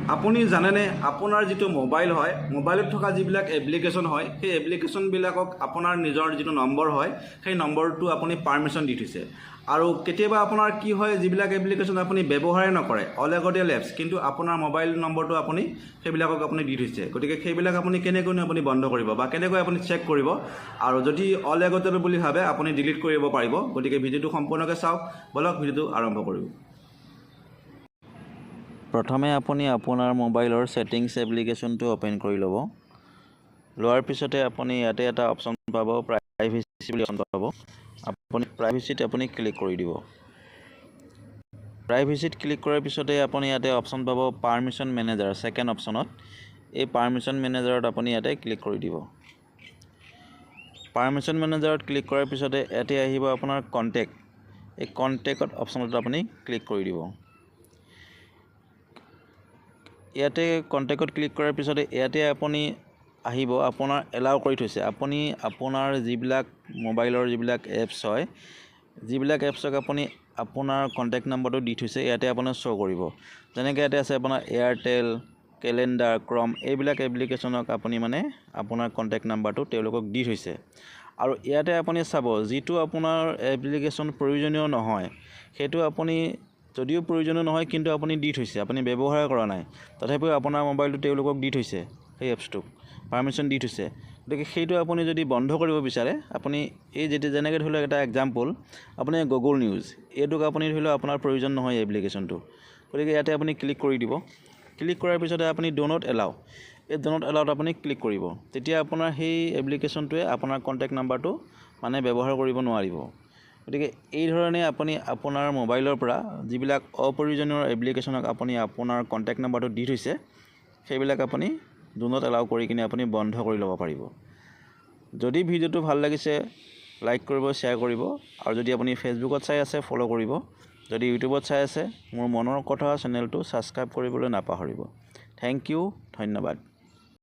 আপুনি জানেনে আপোনাৰ যিটো মোবাইল হয় মোবাইলত থকা যিবিলাক এপ্লিকেশ্যন হয় সেই এপ্লিকেশ্যনবিলাকক আপোনাৰ নিজৰ যিটো নম্বৰ হয় সেই নম্বৰটো আপুনি পাৰ্মিশ্যন দি থৈছে আৰু কেতিয়াবা আপোনাৰ কি হয় যিবিলাক এপ্লিকেশ্যন আপুনি ব্যৱহাৰে নকৰে অলাগতীয়াল এপছ কিন্তু আপোনাৰ মোবাইল নম্বৰটো আপুনি সেইবিলাকক আপুনি দি থৈছে গতিকে সেইবিলাক আপুনি কেনেকৈ আপুনি বন্ধ কৰিব বা কেনেকৈ আপুনি চেক কৰিব আৰু যদি অলাগতীয়াল বুলি ভাবে আপুনি ডিলিট কৰিব পাৰিব গতিকে ভিডিঅ'টো সম্পূৰ্ণকৈ চাওক বলক ভিডিঅ'টো আৰম্ভ কৰোঁ প্ৰথমে আপুনি আপোনাৰ মোবাইলৰ সেটিংস এপ্লিকেশ্যনটো ওপেন কৰি ল'ব লোৱাৰ পিছতে আপুনি ইয়াতে এটা অপচন পাব প্ৰাইভেচি বুলি অপচন পাব আপুনি প্ৰাইভেচিত আপুনি ক্লিক কৰি দিব প্ৰাইভেচিত ক্লিক কৰাৰ পিছতে আপুনি ইয়াতে অপচন পাব পাৰমিশ্যন মেনেজাৰ সেকেন্ড অপচনত এই পাৰমিশ্যন মেনেজাৰত আপুনি ইয়াতে ক্লিক কৰি দিব পাৰমিশ্যন মেনেজাৰত ক্লিক কৰাৰ পিছতে ইয়াতে আহিব আপোনাৰ কন্টেক্ট এই কন্টেক্টত অপচনত আপুনি ক্লিক কৰি দিব ইয়াতে কন্টেক্টত ক্লিক কৰাৰ পিছতে ইয়াতে আপুনি আহিব আপোনাৰ এলাউ কৰি থৈছে আপুনি আপোনাৰ যিবিলাক মোবাইলৰ যিবিলাক এপছ হয় যিবিলাক এপছক আপুনি আপোনাৰ কন্টেক্ট নম্বৰটো দি থৈছে ইয়াতে আপুনি শো কৰিব যেনেকৈ ইয়াতে আছে আপোনাৰ এয়াৰটেল কেলেণ্ডাৰ ক্ৰম এইবিলাক এপ্লিকেশ্যনক আপুনি মানে আপোনাৰ কন্টেক্ট নম্বৰটো তেওঁলোকক দি থৈছে আৰু ইয়াতে আপুনি চাব যিটো আপোনাৰ এপ্লিকেশ্যন প্ৰয়োজনীয় নহয় সেইটো আপুনি যদিও প্ৰয়োজনীয় নহয় কিন্তু আপুনি দি থৈছে আপুনি ব্যৱহাৰ কৰা নাই তথাপিও আপোনাৰ মোবাইলটো তেওঁলোকক দি থৈছে সেই এপছটোক পাৰমিশ্যন দি থৈছে গতিকে সেইটো আপুনি যদি বন্ধ কৰিব বিচাৰে আপুনি এই যেনেকৈ ধৰি লওক এটা এক্সাম্পল আপুনি গুগল নিউজ এইটোক আপুনি ধৰি লওক আপোনাৰ প্ৰয়োজন নহয় এপ্লিকেশ্যনটো গতিকে ইয়াতে আপুনি ক্লিক কৰি দিব ক্লিক কৰাৰ পিছতে আপুনি ডু নট এলাউ এই ডু নট এলাউত আপুনি ক্লিক কৰিব তেতিয়া আপোনাৰ সেই এপ্লিকেশ্যনটোৱে আপোনাৰ কন্টেক্ট নম্বৰটো মানে ব্যৱহাৰ কৰিব নোৱাৰিব গতিকে এই ধৰণে আপুনি আপোনাৰ মোবাইলৰ পৰা যিবিলাক অপ্ৰয়োজনীয় এপ্লিকেশ্যনক আপুনি আপোনাৰ কন্টেক্ট নম্বৰটো দি থৈছে সেইবিলাক আপুনি ডু নট এলাউ কৰি কিনে আপুনি বন্ধ কৰি ল'ব পাৰিব যদি ভিডিঅ'টো ভাল লাগিছে লাইক কৰিব শ্বেয়াৰ কৰিব আৰু যদি আপুনি ফেচবুকত চাই আছে ফলো কৰিব যদি ইউটিউবত চাই আছে মোৰ মনৰ কথা চেনেলটো সাবস্ক্ৰাইব কৰিবলৈ নাপাহৰিব থ্যাংক ইউ ধন্যবাদ